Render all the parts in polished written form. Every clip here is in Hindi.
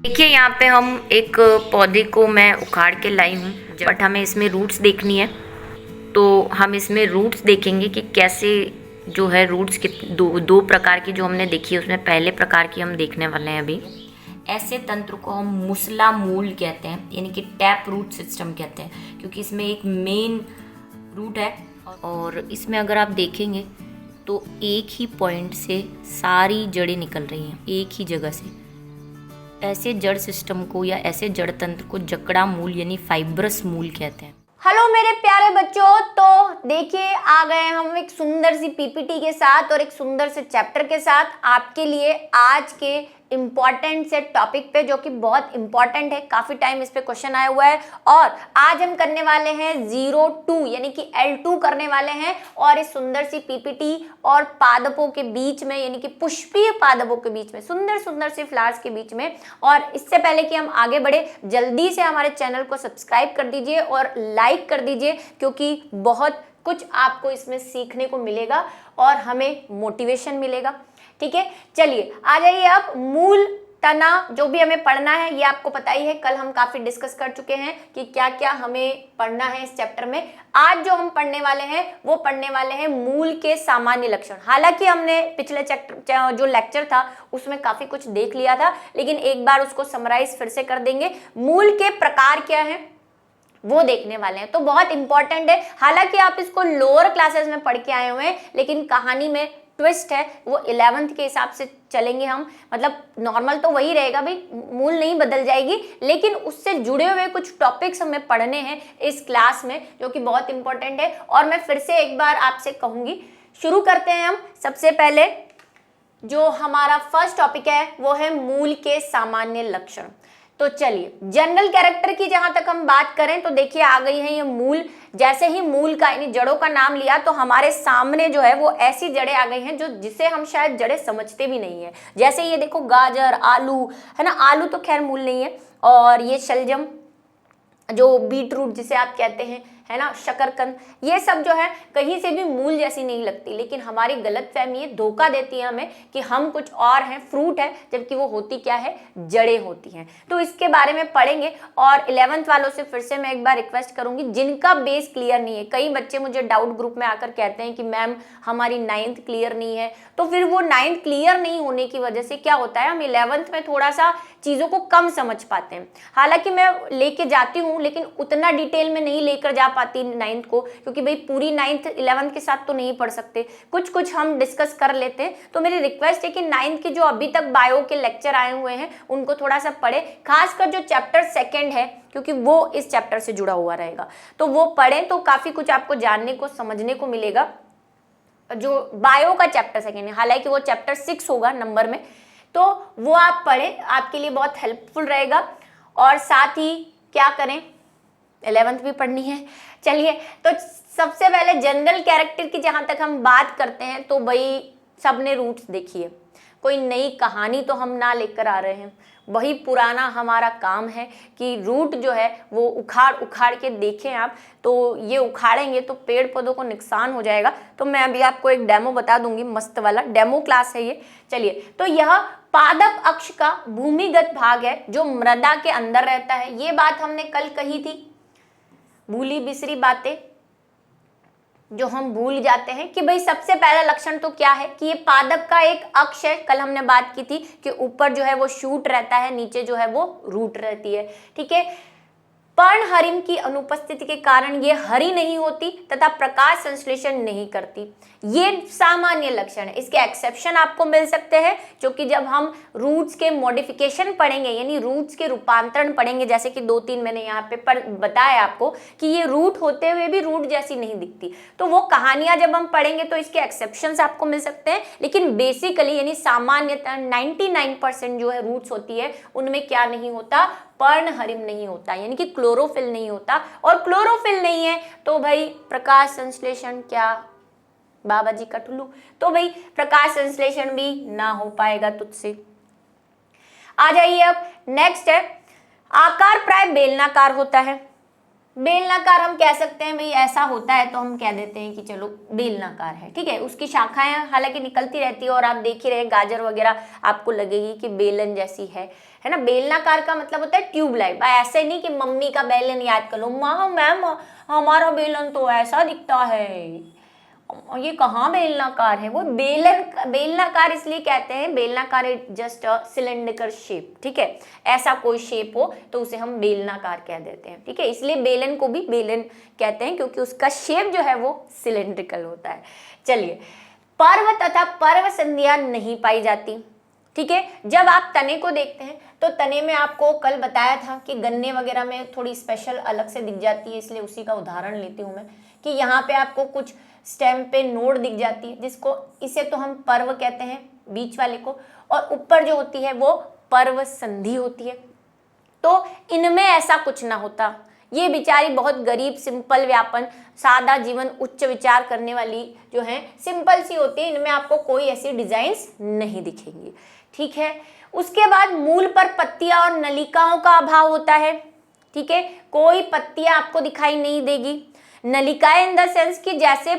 देखिए यहाँ पे हम एक पौधे को मैं उखाड़ के लाई हूँ, बट हमें इसमें रूट्स देखनी है। तो हम इसमें रूट्स देखेंगे कि कैसे जो है रूट्स दो प्रकार की जो हमने देखी है, उसमें पहले प्रकार की हम देखने वाले हैं अभी। ऐसे तंत्र को हम मुसला मूल कहते हैं, यानी कि टैप रूट सिस्टम कहते हैं, क्योंकि इसमें एक मेन रूट है और इसमें अगर आप देखेंगे तो एक ही पॉइंट से सारी जड़ें निकल रही हैं, एक ही जगह से। ऐसे जड़ सिस्टम को या ऐसे जड़ तंत्र को जकड़ा मूल यानी फाइब्रस मूल कहते हैं। हेलो मेरे प्यारे बच्चों, तो देखिए आ गए हम एक सुंदर सी पीपीटी के साथ और एक सुंदर से चैप्टर के साथ आपके लिए आज के इम्पॉर्टेंट से टॉपिक पे, जो कि बहुत इम्पॉर्टेंट है। काफ़ी टाइम इस पे क्वेश्चन आया हुआ है और आज हम करने वाले हैं 02 यानी कि L2 करने वाले हैं। और इस सुंदर सी पीपीटी और पादपों के बीच में, यानी कि पुष्पीय पादपों के बीच में, सुंदर सुंदर सी फ्लावर्स के बीच में। और इससे पहले कि हम आगे बढ़े, जल्दी से हमारे चैनल को सब्सक्राइब कर दीजिए और लाइक कर दीजिए, क्योंकि बहुत कुछ आपको इसमें सीखने को मिलेगा और हमें मोटिवेशन मिलेगा। ठीक है, चलिए आ जाइए। अब मूल तना जो भी हमें पढ़ना है ये आपको पता ही है, कल हम काफी डिस्कस कर चुके हैं कि क्या क्या हमें पढ़ना है इस चैप्टर में। आज जो हम पढ़ने वाले हैं वो पढ़ने वाले हैं मूल के सामान्य लक्षण। हालांकि हमने पिछले चैप्टर जो लेक्चर था उसमें काफी कुछ देख लिया था, लेकिन एक बार उसको समराइज फिर से कर देंगे। मूल के प्रकार क्या है वो देखने वाले हैं, तो बहुत इंपॉर्टेंट है। हालांकि आप इसको लोअर क्लासेस में पढ़ के आए हुए हैं, लेकिन कहानी में ट्विस्ट है, वो 11th के हिसाब से चलेंगे हम। मतलब नॉर्मल तो वही रहेगा भाई, मूल नहीं बदल जाएगी, लेकिन उससे जुड़े हुए कुछ टॉपिक्स हमें पढ़ने हैं इस क्लास में, जो कि बहुत इंपॉर्टेंट है। और मैं फिर से एक बार आपसे कहूंगी, शुरू करते हैं हम। सबसे पहले जो हमारा फर्स्ट टॉपिक है वो है मूल के सामान्य लक्षण। तो चलिए, जनरल कैरेक्टर की जहां तक हम बात करें तो देखिए आ गई है ये मूल। जैसे ही मूल का यानी जड़ों का नाम लिया तो हमारे सामने जो है वो ऐसी जड़ें आ गई हैं जो जिसे हम शायद जड़ें समझते भी नहीं है। जैसे ये देखो, गाजर, आलू, है ना। आलू तो खैर मूल नहीं है। और ये शलजम, जो बीट रूट जिसे आप कहते हैं, है ना, शकरकंद, ये सब जो है कहीं से भी मूल जैसी नहीं लगती, लेकिन हमारी गलतफहमी है, धोखा देती है हमें कि हम कुछ और हैं, फ्रूट है, जबकि वो होती क्या है, जड़ें होती हैं। तो इसके बारे में पढ़ेंगे। और 11th वालों से फिर से मैं एक बार रिक्वेस्ट करूंगी, जिनका बेस क्लियर नहीं है, कई बच्चे मुझे डाउट ग्रुप में आकर कहते हैं कि मैम हमारी 9th क्लियर नहीं है, तो फिर वो 9th क्लियर नहीं होने की वजह से क्या होता है, हम 11th में थोड़ा सा चीजों को कम समझ पाते हैं। हालांकि मैं लेके जाती हूँ, लेकिन उतना डिटेल में नहीं लेकर जा पाती 9th को, क्योंकि भाई पूरी 9th 11th के साथ तो नहीं पढ़ सकते, कुछ कुछ हम डिस्कस कर लेते हैं। तो मेरी रिक्वेस्ट है कि 9th के जो अभी तक बायो के लेक्चर आए हुए हैं उनको थोड़ा सा पढ़े, खासकर जो चैप्टर 2 है, क्योंकि वो इस चैप्टर से जुड़ा हुआ रहेगा, तो वो पढ़ें तो काफी कुछ आपको जानने को, समझने को मिलेगा। जो बायो का चैप्टर 2 है, हालांकि वो चैप्टर 6 होगा नंबर में, तो वो आप पढ़ें, आपके लिए बहुत हेल्पफुल रहेगा। और साथ ही क्या करें, 11th भी पढ़नी है। चलिए, तो सबसे पहले जनरल कैरेक्टर की जहां तक हम बात करते हैं तो भाई सबने रूट्स देखी है, कोई नई कहानी तो हम ना लेकर आ रहे हैं, वही पुराना हमारा काम है कि रूट जो है वो उखाड़ उखाड़ के देखें आप। तो ये उखाड़ेंगे तो पेड़ पौधों को नुकसान हो जाएगा। तो मैं अभी आपको एक डेमो बता दूंगी, मस्त वाला डेमो क्लास है ये। चलिए, तो यह पादप अक्ष का भूमिगत भाग है जो मृदा के अंदर रहता है। ये बात हमने कल कही थी, भूली बिसरी बातें जो हम भूल जाते हैं कि भाई सबसे पहला लक्षण तो क्या है कि ये पादप का एक अक्ष है। कल हमने बात की थी कि ऊपर जो है वो शूट रहता है, नीचे जो है वो रूट रहती है। ठीक है, पर्णहरिम की अनुपस्थिति के कारण ये हरी नहीं होती तथा प्रकाश संश्लेषण नहीं करती। ये सामान्य लक्षण है। इसके एक्सेप्शन आपको मिल सकते हैं, जो कि जब हम रूट्स के मॉडिफिकेशन पढ़ेंगे, यानी रूट्स के रूपांतरण पढ़ेंगे, जैसे कि 2-3 मैंने यहाँ पे बताया आपको कि ये रूट होते हुए भी रूट जैसी नहीं दिखती। तो वो कहानियां जब हम पढ़ेंगे तो इसके एक्सेप्शंस आपको मिल सकते हैं, लेकिन बेसिकली यानी सामान्यतः 99% जो है रूट्स होती है उनमें क्या नहीं होता, पर्णहरिम नहीं होता, यानी कि क्लोरोफिल नहीं होता। और क्लोरोफिल नहीं है तो भाई प्रकाश संश्लेषण क्या, बाबा जी कटलू, तो भाई प्रकाश संश्लेषण भी ना हो पाएगा तुझसे। आ जाइए, अब नेक्स्ट है, आकार प्राय बेलनाकार होता है। बेलनाकार हम कह सकते हैं भाई, ऐसा होता है तो हम कह देते हैं कि चलो बेलनाकार है, ठीक है। उसकी शाखाएं हालांकि निकलती रहती है और आप देख ही रहे गाजर वगैरह आपको लगेगी कि बेलन जैसी है ना। बेलनाकार का मतलब होता है ट्यूबलाइट। ऐसे नहीं कि मम्मी का बेलन याद कर लो, माँ मैम हमारा बेलन तो ऐसा दिखता है, ये कहाँ बेलनाकार है। वो बेलनाकार इसलिए कहते हैं, बेलनाकार जस्ट अ सिलेंडरिकल शेप, ठीक है। ऐसा कोई शेप हो तो उसे हम बेलनाकार कह देते हैं, ठीक है। इसलिए बेलन को भी बेलन कहते हैं क्योंकि उसका शेप जो है वो सिलेंड्रिकल होता है। चलिए, पर्व तथा पर्व संधियां नहीं पाई जाती, ठीक है। जब आप तने को देखते हैं तो तने में आपको कल बताया था कि गन्ने वगैरह में थोड़ी स्पेशल अलग से दिख जाती है, इसलिए उसी का उदाहरण लेती हूँ मैं कि यहाँ पे आपको कुछ स्टेम पे नोड दिख जाती है, जिसको इसे तो हम पर्व कहते हैं बीच वाले को, और ऊपर जो होती है वो पर्व संधि होती है। तो इनमें ऐसा कुछ ना होता, ये बेचारी बहुत गरीब सिंपल व्यापन सादा जीवन उच्च विचार करने वाली जो है सिंपल सी होती है, इनमें आपको कोई ऐसी डिजाइन्स नहीं दिखेंगी, ठीक है। उसके बाद मूल पर पत्तियां और नलिकाओं का अभाव होता है, ठीक है। कोई पत्तियां आपको दिखाई नहीं देगी। नलिकाएं इन द सेंस कि जैसे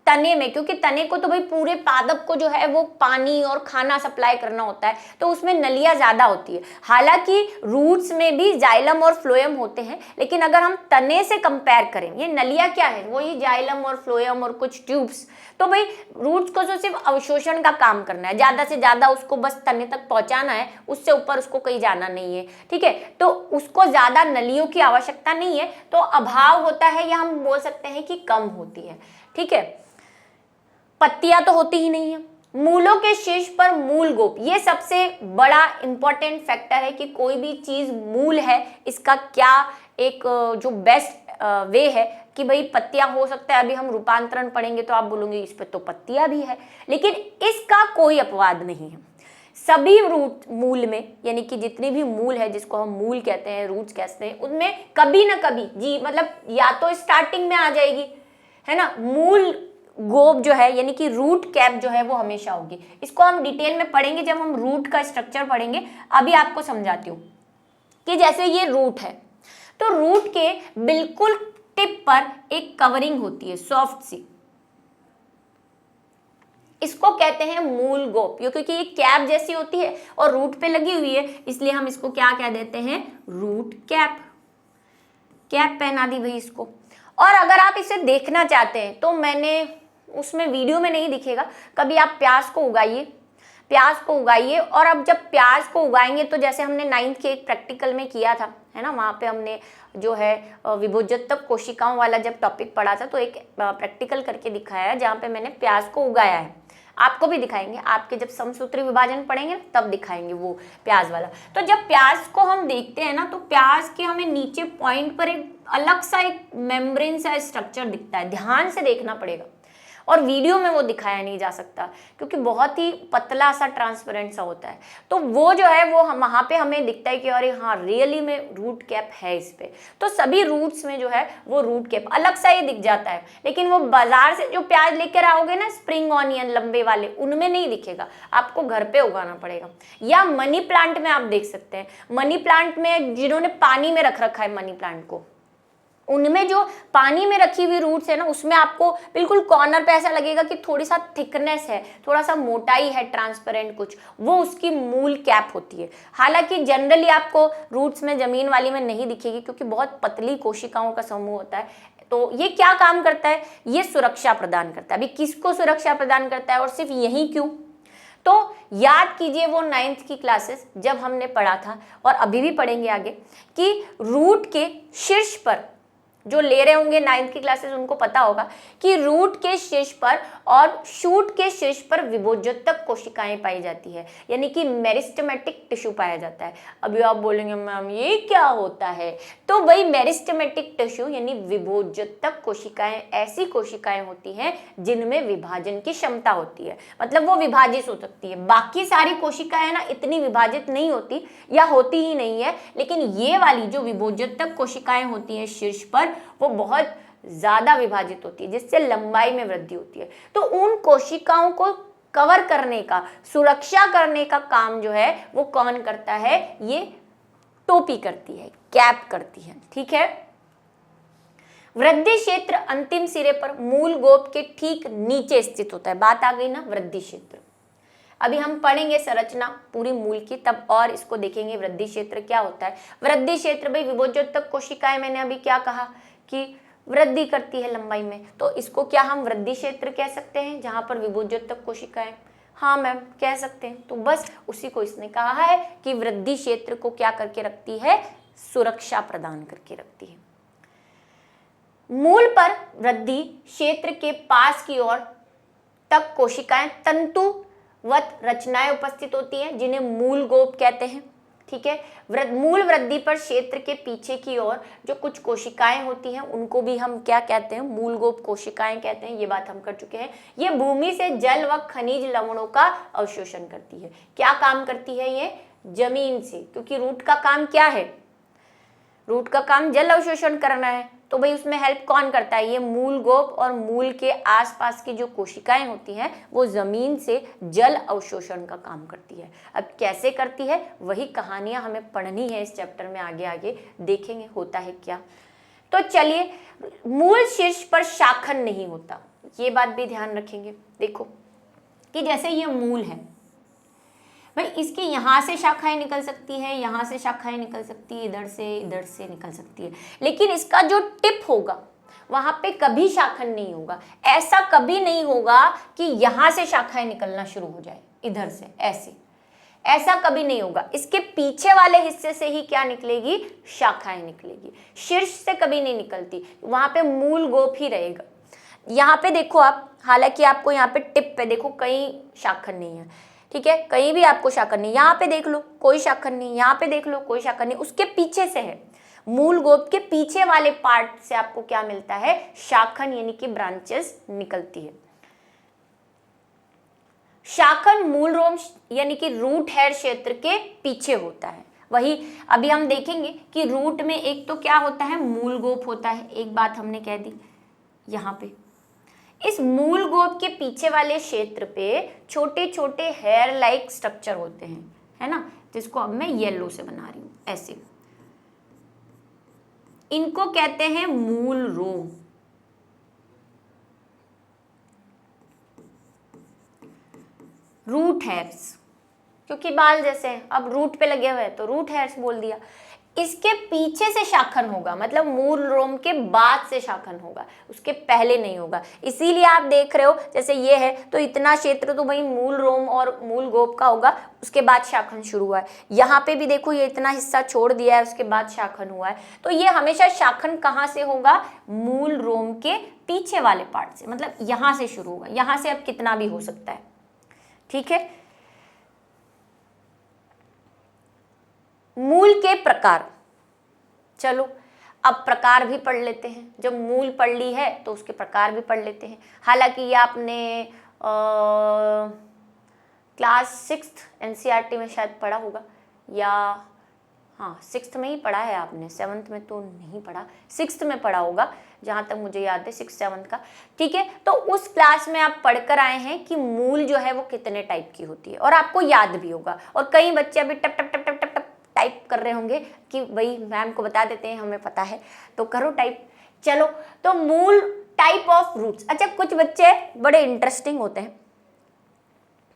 तने में, क्योंकि तने को तो भाई पूरे पादप को जो है वो पानी और खाना सप्लाई करना होता है, तो उसमें नलियां ज्यादा होती है। हालांकि रूट्स में भी जाइलम और फ्लोएम होते हैं, लेकिन अगर हम तने से कंपेयर करें, ये नलियां क्या है, वो ये जाइलम और फ्लोएम और कुछ ट्यूब्स, तो भाई रूट्स को जो सिर्फ अवशोषण का काम करना है, ज्यादा से ज्यादा उसको बस तने तक पहुंचाना है, उससे ऊपर उसको कहीं जाना नहीं है, ठीक है। तो उसको ज्यादा नलियों की आवश्यकता नहीं है, तो अभाव होता है या हम बोल सकते हैं कि कम होती है, ठीक है। पत्तियां तो होती ही नहीं है। मूलों के शीर्ष पर मूल गोप, ये सबसे बड़ा इंपॉर्टेंट फैक्टर है कि कोई भी चीज मूल है, इसका क्या एक जो बेस्ट वे है कि भाई पत्तियां हो सकता है, अभी हम रूपांतरण पढ़ेंगे तो आप बोलोगे इस पर तो पत्तियां भी है, लेकिन इसका कोई अपवाद नहीं है। सभी रूट मूल में, यानी कि जितनी भी मूल है जिसको हम मूल कहते हैं, रूट्स कहते हैं, उनमें कभी ना कभी जी मतलब या तो स्टार्टिंग में आ जाएगी, है ना, मूल गोप जो है यानी कि रूट कैप जो है वो हमेशा होगी। इसको हम डिटेल में पढ़ेंगे जब हम रूट का स्ट्रक्चर पढ़ेंगे। अभी आपको समझाती हूँ कि जैसे ये रूट है, तो रूट के बिल्कुल टिप पर एक कवरिंग होती है सॉफ्ट सी, इसको कहते हैं मूल गोप, क्योंकि ये कैप जैसी होती है और रूट पे लगी हुई है, इसलिए हम इसको क्या कह देते हैं, रूट कैप। कैप पहना दी भाई इसको। और अगर आप इसे देखना चाहते हैं तो मैंने उसमें वीडियो में नहीं दिखेगा, कभी आप प्याज को उगाइए, प्याज को उगाइए, और अब जब प्याज को उगाएंगे तो जैसे हमने 9th के एक प्रैक्टिकल में किया था, है ना, वहाँ पे हमने जो है विभोजतक कोशिकाओं वाला जब टॉपिक पढ़ा था, तो एक प्रैक्टिकल करके दिखाया है जहाँ पे मैंने प्याज को उगाया है। आपको भी दिखाएंगे, आपके जब समसूत्री विभाजन पढ़ेंगे तब दिखाएंगे वो प्याज वाला। तो जब प्याज को हम देखते हैं ना, तो प्याज के हमें नीचे पॉइंट पर एक अलग सा एक मेम्ब्रेन सा स्ट्रक्चर दिखता है, ध्यान से देखना पड़ेगा, और वीडियो में वो दिखाया नहीं जा सकता क्योंकि बहुत ही पतला सा ट्रांसपेरेंट सा होता है। तो वो जो है वो हम वहाँ पे हमें दिखता है कि अरे हाँ रियली में रूट कैप है इस पे। तो सभी रूट्स में जो है वो रूट कैप अलग सा ही दिख जाता है, लेकिन वो बाजार से जो प्याज लेकर आओगे ना, स्प्रिंग ऑनियन लंबे वाले, उनमें नहीं दिखेगा, आपको घर पे उगाना पड़ेगा। या मनी प्लांट में आप देख सकते हैं, मनी प्लांट में जिन्होंने पानी में रख रखा है मनी प्लांट को, उनमें जो पानी में रखी हुई रूट्स है ना, उसमें आपको बिल्कुल कॉर्नर पे ऐसा लगेगा कि थोड़ी सा थिकनेस है, थोड़ा सा मोटाई है, ट्रांसपेरेंट कुछ, वो उसकी मूल कैप होती है। हालांकि जनरली आपको रूट्स में जमीन वाली में नहीं दिखेगी क्योंकि बहुत पतली कोशिकाओं का समूह होता है। तो ये क्या काम करता है, ये सुरक्षा प्रदान करता है। अभी किसको सुरक्षा प्रदान करता है और सिर्फ यही क्यों, तो याद कीजिए वो 9th की क्लासेस जब हमने पढ़ा था और अभी भी पढ़ेंगे आगे, कि रूट के शीर्ष पर, जो ले रहे होंगे 9th की क्लासेस उनको पता होगा कि रूट के शीर्ष पर और शूट के शीर्ष पर विभोजतक कोशिकाएं पाई जाती है, यानी कि मेरिस्टेमेटिक टिश्यू पाया जाता है। अभी आप बोलेंगे मैम ये क्या होता है, तो वही मेरिस्टेमेटिक टिश्यू यानी विभोजतक कोशिकाएं ऐसी कोशिकाएं होती हैं जिनमें विभाजन की क्षमता होती है, मतलब वो विभाजित हो सकती है। बाकी सारी कोशिकाएं ना इतनी विभाजित नहीं होती या होती ही नहीं है, लेकिन ये वाली जो विभोजतक कोशिकाएं होती हैं शीर्ष पर, वो बहुत ज्यादा विभाजित होती है, जिससे लंबाई में वृद्धि होती है। तो उन कोशिकाओं को कवर करने का, सुरक्षा करने का काम जो है वो कौन करता है, ये टोपी करती है, कैप करती है, ठीक है। वृद्धि क्षेत्र अंतिम सिरे पर मूल गोप के ठीक नीचे स्थित होता है। बात आ गई ना वृद्धि क्षेत्र। अभी हम पढ़ेंगे संरचना पूरी मूल की, तब और इसको देखेंगे वृद्धि क्षेत्र क्या होता है। वृद्धि क्षेत्र भाई विभोजोत्तक कोशिकाएं, मैंने अभी क्या कहा कि वृद्धि करती है लंबाई में, तो इसको क्या हम वृद्धि क्षेत्र कह सकते हैं जहां पर विभोजोत्तक कोशिकाएं। हाँ मैम कह सकते हैं। तो बस उसी को इसने कहा है कि वृद्धि क्षेत्र को क्या करके रखती है, सुरक्षा प्रदान करके रखती है। मूल पर वृद्धि क्षेत्र के पास की ओर तक कोशिकाएं तंतुवत रचनाएं उपस्थित होती हैं जिन्हें मूल गोप कहते हैं। ठीक है, मूल वृद्धि पर क्षेत्र के पीछे की ओर जो कुछ कोशिकाएं होती हैं उनको भी हम क्या कहते हैं, मूल गोप कोशिकाएं कहते हैं। ये बात हम कर चुके हैं। ये भूमि से जल व खनिज लवणों का अवशोषण करती है। क्या काम करती है ये, जमीन से, क्योंकि रूट का काम क्या है, रूट का काम जल अवशोषण करना है, तो भाई उसमें हेल्प कौन करता है, ये मूल गोप। और मूल के आसपास की जो कोशिकाएं होती हैं वो जमीन से जल अवशोषण का काम करती है। अब कैसे करती है वही कहानियां हमें पढ़नी है इस चैप्टर में, आगे आगे देखेंगे होता है क्या। तो चलिए, मूल शीर्ष पर शाखन नहीं होता, ये बात भी ध्यान रखेंगे। देखो कि जैसे ये मूल है भाई, इसकी यहाँ से शाखाएं निकल सकती हैं, यहाँ से शाखाएं निकल सकती है, इधर से निकल सकती है, लेकिन इसका जो टिप होगा वहां पे कभी शाखन नहीं होगा। ऐसा कभी नहीं होगा कि यहाँ से शाखाएं निकलना शुरू हो जाए इधर से, ऐसा कभी नहीं होगा। इसके पीछे वाले हिस्से से ही क्या निकलेगी, शाखाएं निकलेगी, शीर्ष से कभी नहीं निकलती। वहां पे मूल गोप ही रहेगा। यहाँ पे देखो आप, हालांकि आपको यहाँ पे टिप पे देखो कहीं शाखन नहीं है, ठीक है, कहीं भी आपको शाखन नहीं, यहाँ पे देख लो कोई शाखन नहीं, यहाँ पे देख लो कोई शाखन नहीं, उसके पीछे से है, मूल गोप के पीछे वाले पार्ट से आपको क्या मिलता है, शाखन यानी कि ब्रांचेस निकलती है। शाखन मूल रोम यानी कि रूट हेयर क्षेत्र के पीछे होता है। वही अभी हम देखेंगे कि रूट में एक तो क्या होता है, मूल गोप होता है, एक बात हमने कह दी। यहाँ पे इस मूल गोप के पीछे वाले क्षेत्र पे छोटे छोटे हेयर लाइक स्ट्रक्चर होते हैं, है ना, जिसको अब मैं येलो से बना रही हूं ऐसे, इनको कहते हैं मूल रोम। रूट हेयर्स, क्योंकि बाल जैसे हैं, अब रूट पे लगे हुए हैं तो रूट हेयर्स बोल दिया। इसके पीछे से शाखन होगा, मतलब मूल रोम के बाद से शाखन होगा, उसके पहले नहीं होगा। इसीलिए आप देख रहे हो जैसे ये है तो इतना क्षेत्र तो भाई मूल रोम और मूल गोप का होगा, उसके बाद शाखन शुरू हुआ है। यहाँ पे भी देखो ये इतना हिस्सा छोड़ दिया है, उसके बाद शाखन हुआ है। तो ये हमेशा शाखन कहाँ से होगा, मूल रोम के पीछे वाले पार्ट से, मतलब यहाँ से शुरू होगा। यहाँ से अब कितना भी हो सकता है, ठीक है। मूल के प्रकार, चलो अब प्रकार भी पढ़ लेते हैं। जब मूल पढ़ ली है तो उसके प्रकार भी पढ़ लेते हैं। हालांकि ये आपने क्लास 6 एनसीईआरटी में शायद पढ़ा होगा, या हाँ 6th में ही पढ़ा है आपने, 7th में तो नहीं पढ़ा, 6th में पढ़ा होगा जहाँ तक मुझे याद है, 6th 7th का, ठीक है। तो उस क्लास में आप पढ़कर आए हैं कि मूल जो है वो कितने टाइप की होती है, और आपको याद भी होगा। और कई बच्चे अभी टप टप टप टप टप टप टाइप कर रहे होंगे कि भाई मैम को बता देते हैं, हमें पता है, तो करो टाइप। चलो, तो मूल टाइप ऑफ रूट्स। अच्छा, कुछ बच्चे बड़े इंटरेस्टिंग होते हैं,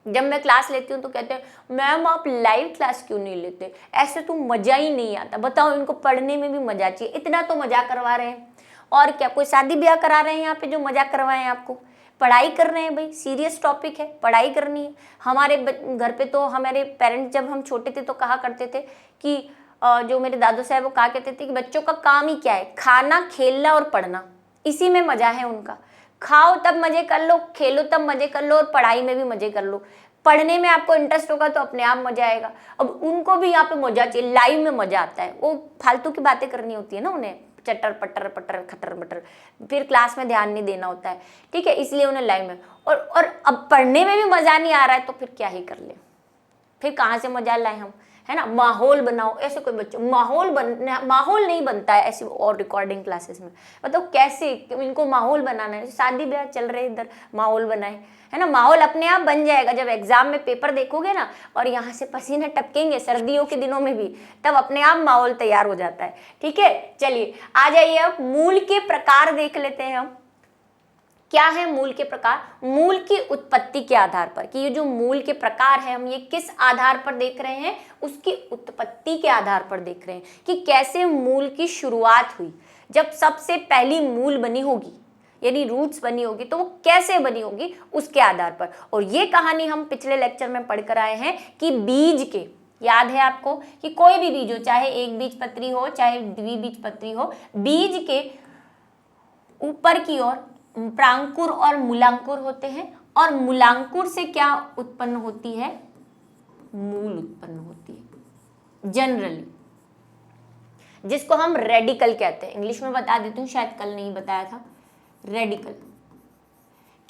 जब मैं क्लास लेती हूँ तो कहते हैं मैम आप लाइव क्लास क्यों नहीं लेते, ऐसे तो मज़ा ही नहीं आता। बताओ, इनको पढ़ने में भी मज़ा चाहिए, इतना तो मज़ा करवा रहे हैं, और क्या कोई शादी ब्याह करा रहे हैं यहाँ पे जो मज़ा करवाएं आपको? पढ़ाई कर रहे हैं भाई, सीरियस टॉपिक है, पढ़ाई करनी है। हमारे घर पे तो हमारे पेरेंट्स जब हम छोटे थे तो कहा करते थे कि जो मेरे दादू साहब वो कहा करते थे कि बच्चों का काम ही क्या है, खाना, खेलना और पढ़ना, इसी में मज़ा है उनका। खाओ तब मज़े कर लो, खेलो तब मज़े कर लो, और पढ़ाई में भी मज़े कर लो। पढ़ने में आपको इंटरेस्ट होगा तो अपने आप मज़ा आएगा। अब उनको भी यहाँ पे मज़ा चाहिए, लाइव में मज़ा आता है। वो फालतू की बातें करनी होती है ना उन्हें, चटर पटर पटर खटर मटर, फिर क्लास में ध्यान नहीं देना होता है, ठीक है, इसलिए उन्हें लाइव में। और अब पढ़ने में भी मज़ा नहीं आ रहा है तो फिर क्या ही कर ले, फिर कहाँ से मज़ा लाए हम, है ना, माहौल बनाओ, ऐसे कोई बच्चों माहौल नहीं बनता है ऐसी और रिकॉर्डिंग क्लासेस में। मतलब कैसे इनको माहौल बनाना है, शादी ब्याह चल रहे इधर माहौल बनाए, है ना, माहौल अपने आप बन जाएगा। जब एग्जाम में पेपर देखोगे ना और यहाँ से पसीने टपकेंगे सर्दियों के दिनों में भी, तब अपने आप माहौल तैयार हो जाता है। ठीक है, चलिए आ जाइए अब मूल के प्रकार देख लेते हैं हम। क्या है मूल के प्रकार? मूल की उत्पत्ति के आधार पर, कि ये जो मूल के प्रकार है हम ये किस आधार पर देख रहे हैं, उसकी उत्पत्ति के आधार पर देख रहे हैं कि कैसे मूल की शुरुआत हुई। जब सबसे पहली मूल बनी होगी यानी रूट्स बनी होगी तो वो कैसे बनी होगी उसके आधार पर। और ये कहानी हम पिछले लेक्चर में पढ़कर आए हैं कि बीज के, याद है आपको कि कोई भी बीज हो, चाहे एक बीजपत्री हो चाहे द्विबीजपत्री हो, बीज के ऊपर की ओर प्रांकुर और मूलांकुर होते हैं और मूलांकुर से क्या उत्पन्न होती है? मूल उत्पन्न होती है जनरली, जिसको हम रेडिकल कहते हैं। इंग्लिश में बता देती हूँ, शायद कल नहीं बताया था। रेडिकल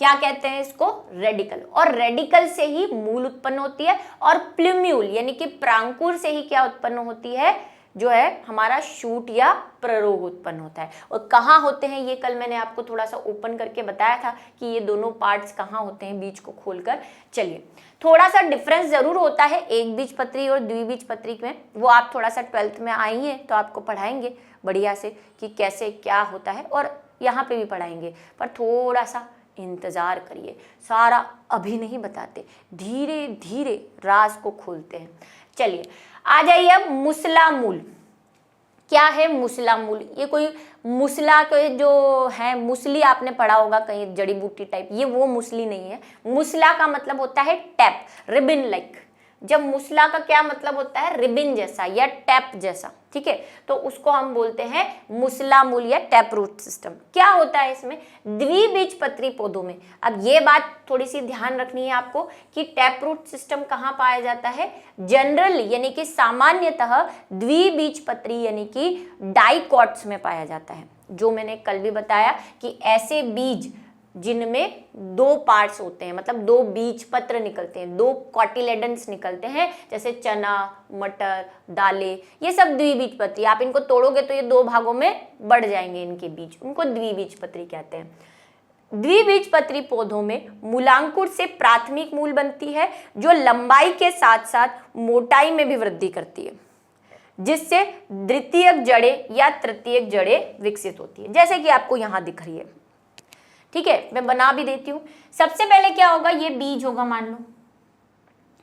क्या कहते हैं इसको? रेडिकल। और रेडिकल से ही मूल उत्पन्न होती है और प्लूम्यूल यानी कि प्रांकुर से ही क्या उत्पन्न होती है? जो है हमारा शूट या प्ररोग उत्पन्न होता है। और कहाँ होते हैं ये कल मैंने आपको थोड़ा सा ओपन करके बताया था कि ये दोनों पार्ट्स कहाँ होते हैं बीज को खोलकर। चलिए, थोड़ा सा डिफरेंस जरूर होता है एक बीजपत्री और द्विबीजपत्री में, वो आप थोड़ा सा 12th में आई हैं तो आपको पढ़ाएंगे बढ़िया से कि कैसे क्या होता है, और यहाँ पे भी पढ़ाएंगे, पर थोड़ा सा इंतजार करिए, सारा अभी नहीं बताते, धीरे धीरे राज को खोलते हैं। चलिए आ जाइए अब मुसला मूल। क्या है मुसला मूल? ये कोई मुसला के जो है, मुसली आपने पढ़ा होगा कहीं जड़ी बूटी टाइप, ये वो मुसली नहीं है। मुसला का मतलब होता है टैप, रिबिन लाइक। जब मुसला का क्या मतलब होता है? रिबिन जैसा या टैप जैसा। ठीक है, तो उसको हम बोलते हैं मुसला मूल या टैप रूट सिस्टम। क्या होता है इसमें? द्विबीजपत्री पौधों में। अब ये बात थोड़ी सी ध्यान रखनी है आपको कि टैप रूट सिस्टम कहाँ पाया जाता है? जनरल यानी कि सामान्यतः द्विबीजपत्री यानी कि डाइकॉट्स में पाया जाता है। जो मैंने कल भी बताया कि ऐसे बीज जिनमें दो पार्ट्स होते हैं, मतलब दो बीज पत्र निकलते हैं, दो कॉटिलेडन्स निकलते हैं, जैसे चना, मटर, दालें, ये सब द्विबीजपत्री। आप इनको तोड़ोगे तो ये दो भागों में बढ़ जाएंगे इनके बीज, उनको द्विबीजपत्री कहते हैं। द्विबीजपत्री पौधों में मूलांकुर से प्राथमिक मूल बनती है जो लंबाई के साथ साथ मोटाई में भी वृद्धि करती है, जिससे द्वितीयक जड़ें या तृतीयक जड़ें विकसित होती है, जैसे कि आपको यहाँ दिख रही है। ठीक है, मैं बना भी देती हूँ। सबसे पहले क्या होगा? ये बीज होगा, मान लो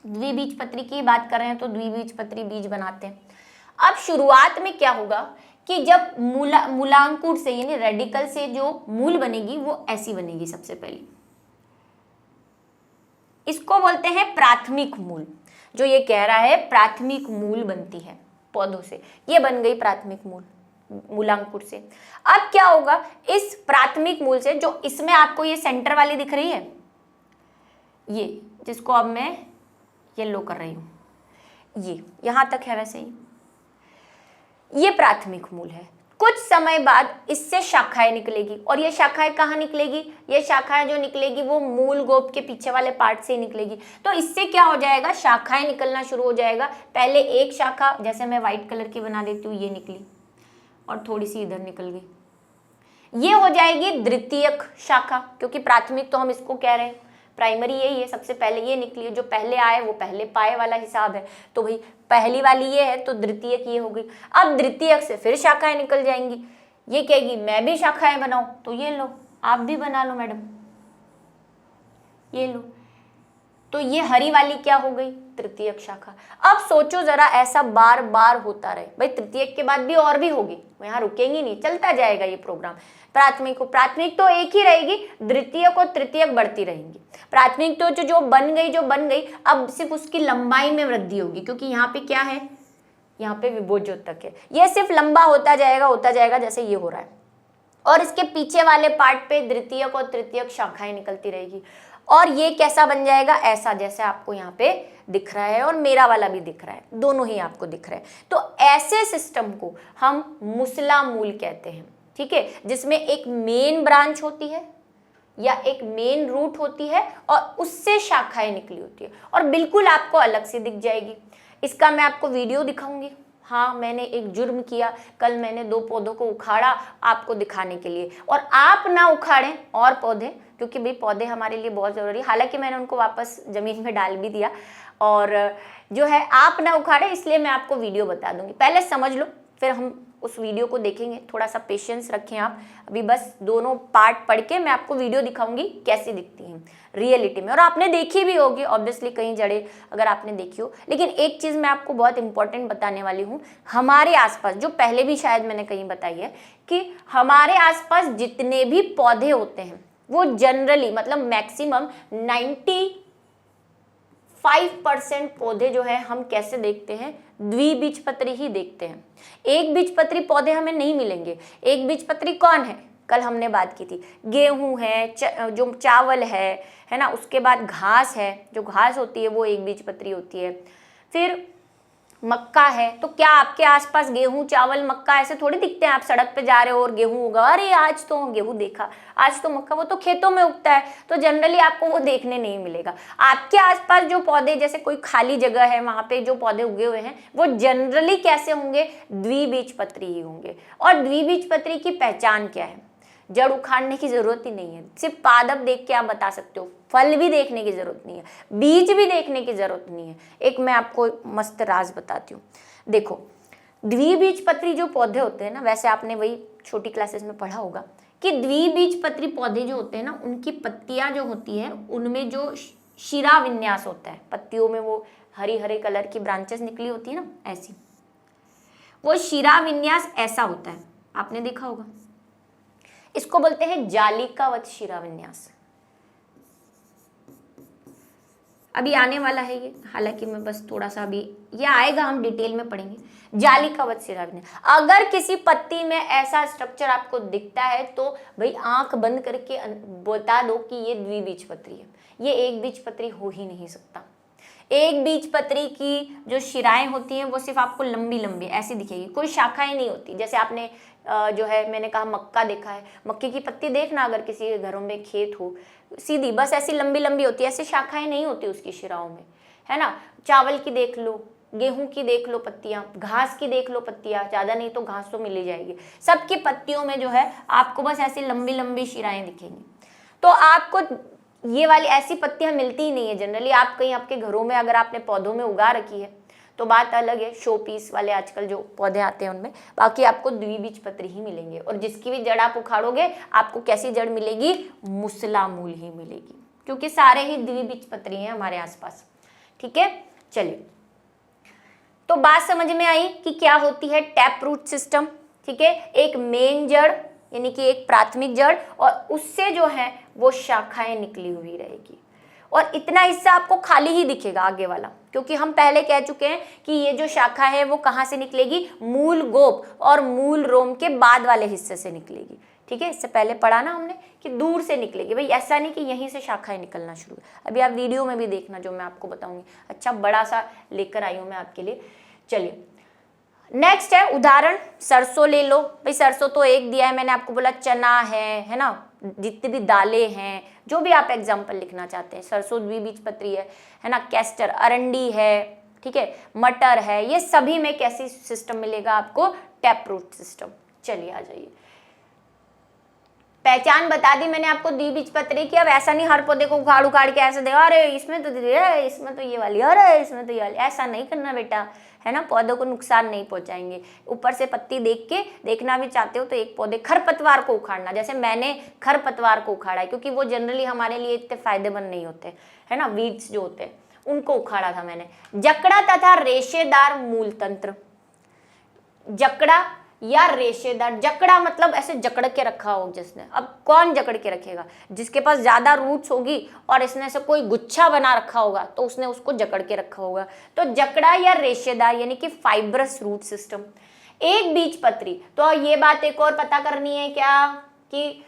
द्विबीजपत्री की बात कर रहे हैं तो द्विबीजपत्री बीज बनाते हैं। अब शुरुआत में क्या होगा कि जब मूलांकुर से यानी रेडिकल से जो मूल बनेगी वो ऐसी बनेगी। सबसे पहले इसको बोलते हैं प्राथमिक मूल। जो ये कह रहा है प्राथमिक मूल बनती है पौधों से, ये बन गई प्राथमिक मूल मूलांकुर से। अब क्या होगा? इस प्राथमिक मूल से, जो इसमें आपको ये सेंटर वाली दिख रही है, ये जिसको अब मैं येलो कर रही हूं, ये यहां तक है, वैसे ही ये प्राथमिक मूल है। कुछ समय बाद इससे शाखाएं निकलेगी, और ये शाखाएं कहाँ निकलेगी? ये शाखाएं जो निकलेगी वो मूल गोप के पीछे वाले पार्ट से ही निकलेगी। तो इससे क्या हो जाएगा? शाखाएं निकलना शुरू हो जाएगा। पहले एक शाखा, जैसे मैं व्हाइट कलर की बना देती हूँ, ये निकली और थोड़ी सी इधर निकल गई, ये हो जाएगी द्वितीयक शाखा, क्योंकि प्राथमिक तो हम इसको कह रहे हैं, प्राइमरी यही है। सबसे पहले ये निकली है, जो पहले आए वो पहले पाए वाला हिसाब है, तो भाई पहली वाली ये है तो द्वितीयक ये हो गई। अब द्वितीयक से फिर शाखाएं निकल जाएंगी, ये कहेगी मैं भी शाखाएं बनाऊं, तो ये लो आप भी बना लो मैडम, ये लो, तो ये हरी वाली क्या हो गई? तृतीयक शाखा। अब सोचो जरा, ऐसा बार बार होता रहे भाई, तृतीयक के बाद भी और भी होगी, यहाँ रुकेंगी नहीं, चलता जाएगा ये प्रोग्राम। प्राथमिक तो एक ही रहेगी, द्वितीयक और तृतीयक बढ़ती रहेंगी। प्राथमिक तो जो बन गई, अब सिर्फ उसकी लंबाई में वृद्धि होगी, क्योंकि यहाँ पे क्या है? यहाँ पे विभोज्योतक है, ये सिर्फ लंबा होता जाएगा जैसे ये हो रहा है, और इसके पीछे वाले पार्ट पे द्वितीयक और तृतीयक शाखाएं निकलती रहेगी, और ये कैसा बन जाएगा? ऐसा, जैसे आपको यहाँ पे दिख रहा है और मेरा वाला भी दिख रहा है, दोनों ही आपको दिख रहे हैं। तो ऐसे सिस्टम को हम मुसला मूल कहते हैं। ठीक है, जिसमें एक मेन ब्रांच होती है या एक मेन रूट होती है और उससे शाखाएं निकली होती है, और बिल्कुल आपको अलग से दिख जाएगी। इसका मैं आपको वीडियो दिखाऊंगी। हाँ, मैंने एक जुर्म किया, कल मैंने 2 पौधों को उखाड़ा आपको दिखाने के लिए, और आप ना उखाड़ें और पौधे, क्योंकि भाई पौधे हमारे लिए बहुत ज़रूरी है। हालांकि मैंने उनको वापस ज़मीन में डाल भी दिया, और जो है आप ना उखाड़ें, इसलिए मैं आपको वीडियो बता दूंगी। पहले समझ लो, फिर हम उस वीडियो को देखेंगे। थोड़ा सा पेशेंस रखें आप, अभी बस दोनों पार्ट पढ़ के मैं आपको वीडियो दिखाऊंगी कैसी दिखती हैं रियलिटी में। और आपने देखी भी होगी ऑब्वियसली, कहीं जड़ें अगर आपने देखी हो। लेकिन एक चीज़ मैं आपको बहुत इंपॉर्टेंट बताने वाली हूँ, हमारे आसपास, जो पहले भी शायद मैंने कहीं बताई है, कि हमारे आसपास जितने भी पौधे होते हैं वो जनरली, मतलब मैक्सिमम 95% पौधे जो है हम कैसे देखते हैं, द्विबीजपत्री ही देखते हैं। एक बीजपत्री पौधे हमें नहीं मिलेंगे। एक बीजपत्री कौन है, कल हमने बात की थी, गेहूं है, जो चावल है ना, उसके बाद घास है, जो घास होती है वो एक बीजपत्री होती है। फिर मक्का है। तो क्या आपके आसपास गेहूं, चावल, मक्का ऐसे थोड़ी दिखते हैं? आप सड़क पे जा रहे हो और गेहूं उगा, अरे आज तो गेहूं देखा, आज तो मक्का, वो तो खेतों में उगता है, तो जनरली आपको वो देखने नहीं मिलेगा। आपके आसपास जो पौधे, जैसे कोई खाली जगह है वहां पे जो पौधे उगे हुए हैं, वो जनरली कैसे होंगे, द्विबीजपत्री ही होंगे। और द्विबीजपत्री की पहचान क्या है? जड़ उखाड़ने की जरूरत ही नहीं है, सिर्फ पादप देख के आप बता सकते हो, फल भी देखने की जरूरत नहीं है, बीज भी देखने की जरूरत नहीं है। एक मैं आपको मस्त राज बताती हूँ। देखो, द्विबीजपत्री जो पौधे होते हैं ना, वैसे आपने वही छोटी क्लासेस में पढ़ा होगा कि द्विबीजपत्री पौधे जो होते हैं ना, उनकी पत्तियां जो होती है उनमें जो शिरा विन्यास होता है, पत्तियों में वो हरी हरे कलर की ब्रांचेस निकली होती है ना, ऐसी, वो शिरा विन्यास ऐसा होता है, आपने देखा होगा। इसको बोलते हैं जालिकावत शिरा विन्यास। अभी आने वाला है ये, हालांकि मैं बस थोड़ा सा, अभी ये आएगा, हम डिटेल में पढ़ेंगे। जालिकावत शिरा विन्यास। अगर किसी पत्ती में ऐसा स्ट्रक्चर आपको दिखता है तो भाई आंख बंद करके बता दो कि ये द्विबीजपत्री है, ये एक बीजपत्री हो ही नहीं सकता। एक बीजपत्री की जो शिराएं होती हैं वो सिर्फ आपको लंबी लंबी ऐसी दिखेगी, कोई शाखाएं नहीं होती। जैसे आपने जो है, मैंने कहा मक्का देखा है, मक्के की पत्ती देखना, अगर किसी के घरों में खेत हो, सीधी बस ऐसी लंबी लंबी होती है, ऐसी शाखाएं नहीं होती उसकी शिराओं में, है ना। चावल की देख लो, गेहूं की देख लो पत्तियां, घास की देख लो पत्तियां, ज्यादा नहीं तो घास तो मिल ही जाएगी। सबकी पत्तियों में जो है आपको बस ऐसी लंबी लंबी शिराएं दिखेंगी। तो आपको ये वाली ऐसी पत्तियां मिलती ही नहीं है जनरली। आप कहीं आपके घरों में अगर आपने पौधों में उगा रखी है तो बात अलग है, शो पीस वाले आजकल जो पौधे आते हैं उनमें, बाकी आपको द्विबीजपत्री ही मिलेंगे। और जिसकी भी जड़ आप उखाड़ोगे आपको कैसी जड़ मिलेगी, मुसला मूल ही मिलेगी, क्योंकि सारे ही द्विबीजपत्री हैं हमारे आसपास। ठीक है, चलिए, तो बात समझ में आई कि क्या होती है टैप रूट सिस्टम। ठीक है, एक मेन जड़ यानी कि एक प्राथमिक जड़, और उससे जो है वो शाखाएं निकली हुई रहेगी, और इतना हिस्सा आपको खाली ही दिखेगा आगे वाला, क्योंकि हम पहले कह चुके हैं कि ये जो शाखा है वो कहाँ से निकलेगी, मूल गोप और मूल रोम के बाद वाले हिस्से से निकलेगी। ठीक है, इससे पहले पढ़ा ना हमने कि दूर से निकलेगी, भाई ऐसा नहीं कि यहीं से शाखाएं निकलना शुरू। अभी आप वीडियो में भी देखना जो मैं आपको बताऊंगी, अच्छा बड़ा सा लेकर आई हूँ मैं आपके लिए। चलिए, नेक्स्ट है उदाहरण, सरसों ले लो। भाई सरसों तो एक दिया है मैंने आपको, बोला चना है ना, जितनी भी दालें हैं, जो भी आप एग्जाम्पल लिखना चाहते हैं, सरसों द्विबीजपत्री है ना, कैस्टर अरंडी है, ठीक है, मटर है, ये सभी में कैसी सिस्टम मिलेगा आपको, टैप रूट सिस्टम। चलिए आ जाइए, पहचान बता दी मैंने आपको द्विबीजपत्री की। अब ऐसा नहीं हर पौधे को उखाड़ उखाड़ के ऐसे देखा, अरे इसमें तो इसमें तो ये वाली, अरे इसमें तो ये वाली, ऐसा नहीं करना बेटा, है ना, पौधों को नुकसान नहीं पहुंचाएंगे। ऊपर से पत्ती देख के देखना भी चाहते हो तो एक पौधे, खरपतवार को उखाड़ना, जैसे मैंने खरपतवार को उखाड़ा है, क्योंकि वो जनरली हमारे लिए इतने फायदेमंद नहीं होते, है ना, वीड्स जो होते हैं उनको उखाड़ा था मैंने। जकड़ा तथा रेशेदार मूल तंत्र, जकड़ा या रेशेदार, जकड़ा मतलब ऐसे जकड़ के रखा हो जिसने, अब कौन जकड़ के रखेगा, जिसके पास ज्यादा रूट्स होगी और इसने से कोई गुच्छा बना रखा होगा तो उसने उसको जकड़ के रखा होगा। तो जकड़ा या रेशेदार यानी कि फाइब्रस रूट सिस्टम। एक बीजपत्री, तो ये बात एक और पता करनी है क्या कि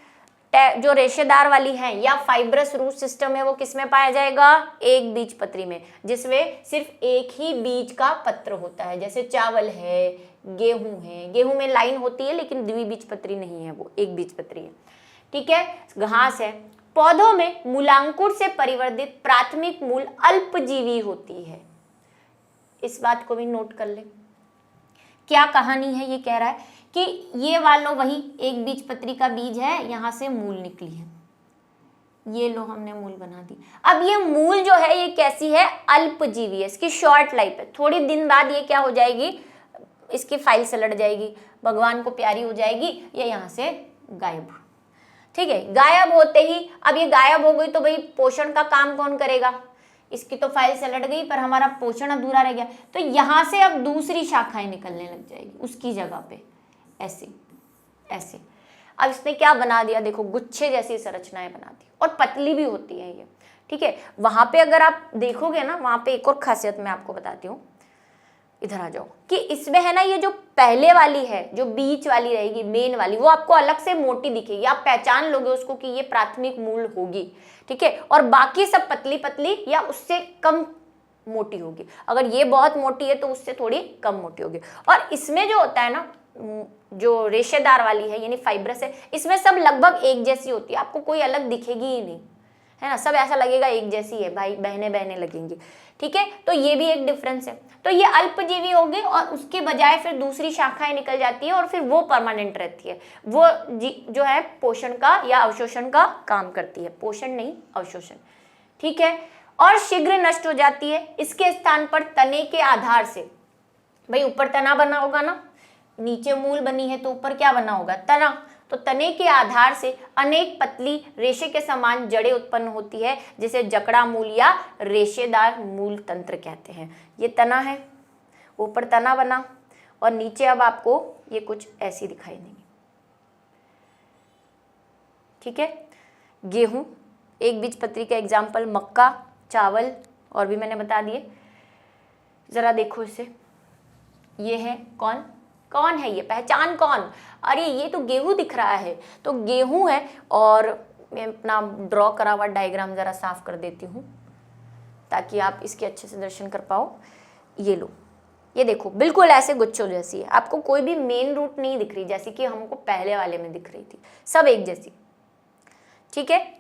जो रेशेदार वाली है या फाइब्रस रूट सिस्टम है वो किसमें पाया जाएगा, एक बीजपत्री में, जिसमें सिर्फ एक ही बीज का पत्र होता है। जैसे चावल है, गेहूं है, गेहूं में लाइन होती है लेकिन द्विबीजपत्री नहीं है, वो एक बीजपत्री है। ठीक है, घास है। पौधों में मूलांकुर से परिवर्धित प्राथमिक मूल अल्पजीवी होती है। इस बात को भी नोट कर ले। क्या कहानी है, ये कह रहा है कि ये वालों वही एक बीजपत्री का बीज है, यहाँ से मूल निकली है, ये लो हमने मूल बना दी। अब ये मूल जो है ये कैसी है, अल्पजीवी है, इसकी शॉर्ट लाइफ है, थोड़ी दिन बाद ये क्या हो जाएगी, इसकी फाइल से लड़ जाएगी, भगवान को प्यारी हो जाएगी, ये यहाँ से गायब। ठीक है, गायब होते ही, अब ये गायब हो गई तो भाई पोषण का काम कौन करेगा, इसकी तो फाइल से लड़ गई पर हमारा पोषण अधूरा रह गया, तो यहाँ से अब दूसरी शाखाएं निकलने लग जाएगी उसकी जगह पे, ऐसे ऐसे। अब इसने क्या बना दिया, देखो गुच्छे जैसी संरचनाएं बना दी, और पतली भी होती है ये। ठीक है, वहां पे अगर आप देखोगे ना, वहां पे एक और खासियत मैं आपको बताती हूँ, इधर आ जाओ, कि इसमें है ना ये जो पहले वाली है, जो बीच वाली रहेगी मेन वाली, वो आपको अलग से मोटी दिखेगी, आप पहचान लोगे उसको कि ये प्राथमिक मूल होगी। ठीक है, और बाकी सब पतली पतली या उससे कम मोटी होगी। अगर ये बहुत मोटी है तो उससे थोड़ी कम मोटी होगी। और इसमें जो होता है ना, जो रेशेदार वाली है यानी फाइब्रस है, इसमें सब लगभग एक जैसी होती है, आपको कोई अलग दिखेगी ही नहीं, है ना, सब ऐसा लगेगा एक जैसी है, भाई बहने बहने लगेंगी। ठीक है, तो ये भी एक डिफरेंस है। तो ये अल्पजीवी हो गई और उसके बजाय फिर दूसरी शाखाएं निकल जाती है और फिर वो परमानेंट रहती है, वो जो है पोषण का या अवशोषण का काम करती है, पोषण नहीं अवशोषण। ठीक है, और शीघ्र नष्ट हो जाती है। इसके स्थान पर तने के आधार से, भाई ऊपर तना बना होगा ना, नीचे मूल बनी है तो ऊपर क्या बना होगा, तना, तो तने के आधार से अनेक पतली रेशे के समान जड़ें उत्पन्न होती है, जिसे जकड़ा मूल या रेशेदार मूल तंत्र कहते हैं। ये तना है, ऊपर तना बना और नीचे अब आपको ये कुछ ऐसी दिखाई देंगी। ठीक है, गेहूं एक बीजपत्री का एग्जाम्पल, मक्का, चावल और भी मैंने बता दिए। जरा देखो इसे, ये है कौन, कौन है ये, पहचान कौन, अरे ये तो गेहूं दिख रहा है, तो गेहूं है। और मैं अपना ड्रॉ करा हुआ डायग्राम जरा साफ कर देती हूँ ताकि आप इसके अच्छे से दर्शन कर पाओ। ये लो, ये देखो बिल्कुल ऐसे गुच्छों जैसी है, आपको कोई भी मेन रूट नहीं दिख रही जैसी कि हमको पहले वाले में दिख रही थी, सब एक जैसी। ठीक है,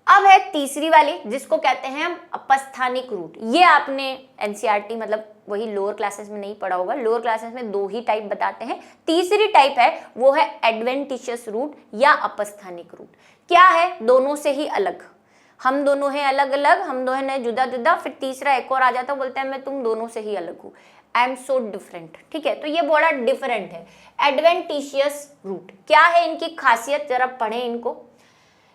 अब है तीसरी वाली जिसको कहते हैं हम अपस्थानिक रूट। ये आपने एनसीईआरटी मतलब वही लोअर क्लासेस में नहीं पढ़ा होगा, लोअर क्लासेस में दो ही टाइप बताते हैं, तीसरी टाइप है वो है एडवेंटिशियस रूट या अपस्थानिक रूट। क्या है, दोनों से ही अलग, हम दोनों हैं अलग अलग, हम दोनों हैं जुदा जुदा, फिर तीसरा एक और आ जाता है, बोलते हैं मैं तुम दोनों से ही अलग हूँ, आई एम सो डिफरेंट। ठीक है, तो ये बड़ा डिफरेंट है एडवेंटिशियस रूट। क्या है इनकी खासियत, जरा पढ़ें इनको।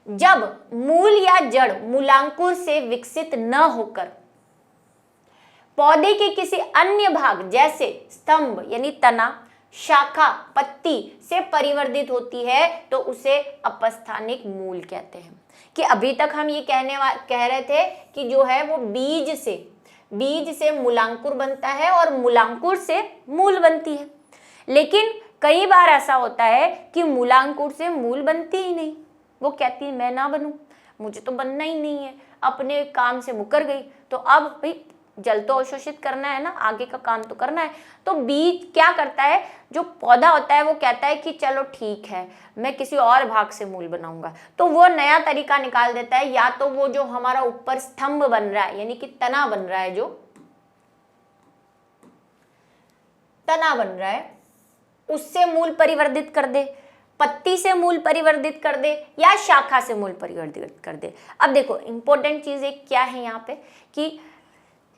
जब मूल या जड़ मूलांकुर से विकसित न होकर पौधे के किसी अन्य भाग जैसे स्तंभ यानी तना, शाखा, पत्ती से परिवर्तित होती है तो उसे अपस्थानिक मूल कहते हैं। कि अभी तक हम ये कह रहे थे कि जो है वो बीज से मूलांकुर बनता है और मूलांकुर से मूल बनती है, लेकिन कई बार ऐसा होता है कि मूलांकुर से मूल बनती ही नहीं, वो कहती है मैं ना बनूं, मुझे तो बनना ही नहीं है, अपने काम से मुकर गई। तो अब भाई जल तो अवशोषित करना है ना, आगे का काम तो करना है। तो बीज क्या करता है, जो पौधा होता है वो कहता है कि चलो ठीक है मैं किसी और भाग से मूल बनाऊंगा, तो वो नया तरीका निकाल देता है। या तो वो जो हमारा ऊपर स्तंभ बन रहा है यानी कि तना बन रहा है, जो तना बन रहा है उससे मूल परिवर्तित कर दे, पत्ती से मूल परिवर्तित कर दे या शाखा से मूल परिवर्तित कर दे। अब देखो इंपॉर्टेंट चीज एक क्या है यहाँ पे कि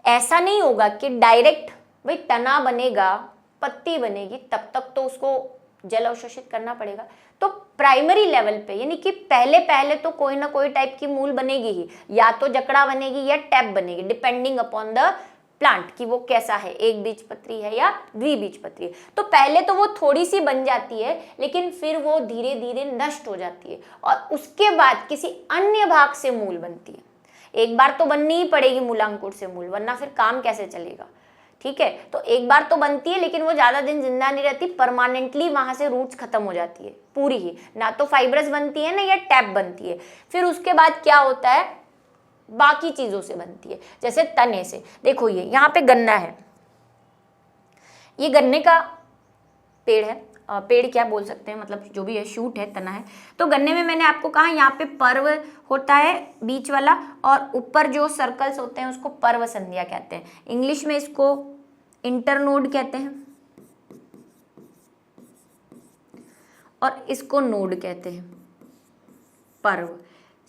ऐसा नहीं होगा कि डायरेक्ट भाई तना बनेगा पत्ती बनेगी, तब तक तो उसको जल अवशोषित करना पड़ेगा। तो प्राइमरी लेवल पे यानी कि पहले तो कोई ना कोई टाइप की मूल बनेगी ही, या तो जकड़ा बनेगी या टैप बनेगी, डिपेंडिंग अपॉन द प्लांट कि वो कैसा है, एक बीजपत्री है या द्विबीजपत्री है। तो पहले तो वो थोड़ी सी बन जाती है, लेकिन फिर वो धीरे धीरे नष्ट हो जाती है और उसके बाद किसी अन्य भाग से मूल बनती है। एक बार तो बननी ही पड़ेगी मूलांकुर से मूल, वरना फिर काम कैसे चलेगा। ठीक है, तो एक बार तो बनती है लेकिन वो ज्यादा दिन जिंदा नहीं रहती, परमानेंटली वहां से रूट्स खत्म हो जाती है पूरी ही, ना तो फाइब्रस बनती है ना या टैप बनती है। फिर उसके बाद क्या होता है, बाकी चीजों से बनती है, जैसे तने से। देखो ये यहाँ पे गन्ना है, ये गन्ने का पेड़ है पेड़ क्या बोल सकते हैं, मतलब जो भी है, शूट है, तना है। तो गन्ने में मैंने आपको कहा यहाँ पे पर्व होता है बीच वाला, और ऊपर जो सर्कल्स होते हैं उसको पर्व संध्या कहते हैं। इंग्लिश में इसको इंटरनोड कहते हैं और इसको नोड कहते हैं, पर्व।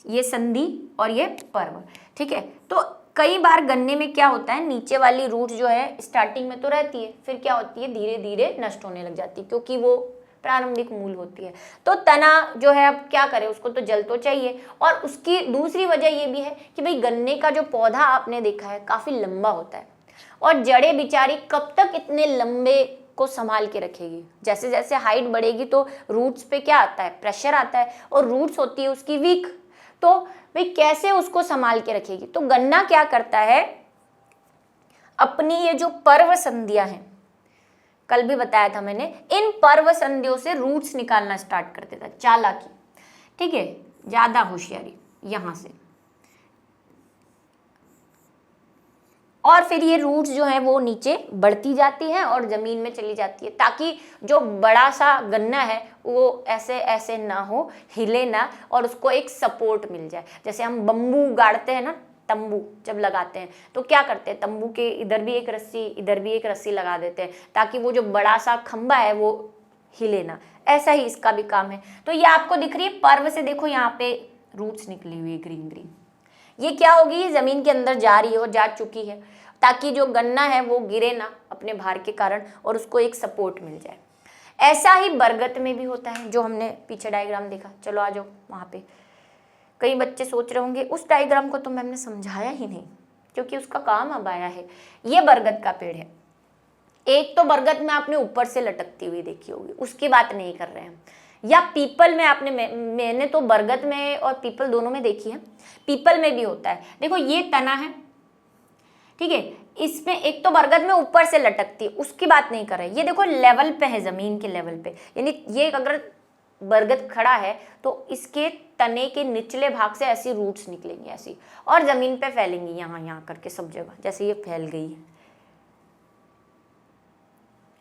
ये संधि और ये पर्व, ठीक है। तो कई बार गन्ने में क्या होता है, नीचे वाली रूट जो है स्टार्टिंग में तो रहती है, फिर क्या होती है, धीरे धीरे नष्ट होने लग जाती है, क्योंकि वो प्रारंभिक मूल होती है। तो तना जो है, अब क्या करे, उसको तो जल तो चाहिए। और उसकी दूसरी वजह ये भी है कि भाई गन्ने का जो पौधा आपने देखा है काफी लंबा होता है, और जड़ें बेचारी कब तक इतने लंबे को संभाल के रखेगी। जैसे जैसे हाइट बढ़ेगी तो रूट्स पे क्या आता है, प्रेशर आता है, और रूट्स होती है उसकी वीक, तो भाई कैसे उसको संभाल के रखेगी। तो गन्ना क्या करता है, अपनी ये जो पर्व संधियां हैं, कल भी बताया था मैंने, इन पर्व संधियों से रूट्स निकालना स्टार्ट कर देता है, चालाकी, ठीक है, ज्यादा होशियारी यहां से। और फिर ये रूट्स जो है वो नीचे बढ़ती जाती हैं और जमीन में चली जाती है, ताकि जो बड़ा सा गन्ना है वो ऐसे ऐसे ना हो, हिले ना, और उसको एक सपोर्ट मिल जाए। जैसे हम बम्बू गाड़ते हैं ना, तंबू जब लगाते हैं तो क्या करते हैं, तंबू के इधर भी एक रस्सी, इधर भी एक रस्सी लगा देते हैं, ताकि वो जो बड़ा सा खंबा है वो हिले ना। ऐसा ही इसका भी काम है। तो ये आपको दिख रही है पर्व से, देखो यहाँ पे रूट्स निकली हुई है ग्रीन ग्रीन। ये क्या होगी, जमीन के अंदर जा रही है और जा चुकी है, ताकि जो गन्ना है वो गिरे ना अपने भार के कारण, और उसको एक सपोर्ट मिल जाए। ऐसा ही बरगद में भी होता है, जो हमने पीछे डायग्राम देखा। चलो आ जाओ वहाँ पे। कई बच्चे सोच रहे होंगे उस डायग्राम को तो मैम ने समझाया ही नहीं, क्योंकि उसका काम अब आया है। ये बरगद का पेड़ है। एक तो बरगद में आपने ऊपर से लटकती हुई देखी होगी, उसकी बात नहीं कर रहे हैं। या पीपल में आपने, मैंने तो बरगद में और पीपल दोनों में देखी है, पीपल में भी होता है। देखो ये तना है, ठीक है, इसमें एक तो बरगद में ऊपर से लटकती है, उसकी बात नहीं कर रहे। ये देखो लेवल पे है, जमीन के लेवल पे, यानी ये अगर बरगद खड़ा है तो इसके तने के निचले भाग से ऐसी रूट्स निकलेंगी ऐसी, और जमीन पे फैलेंगी यहाँ करके सब जगह, जैसे ये फैल गई है।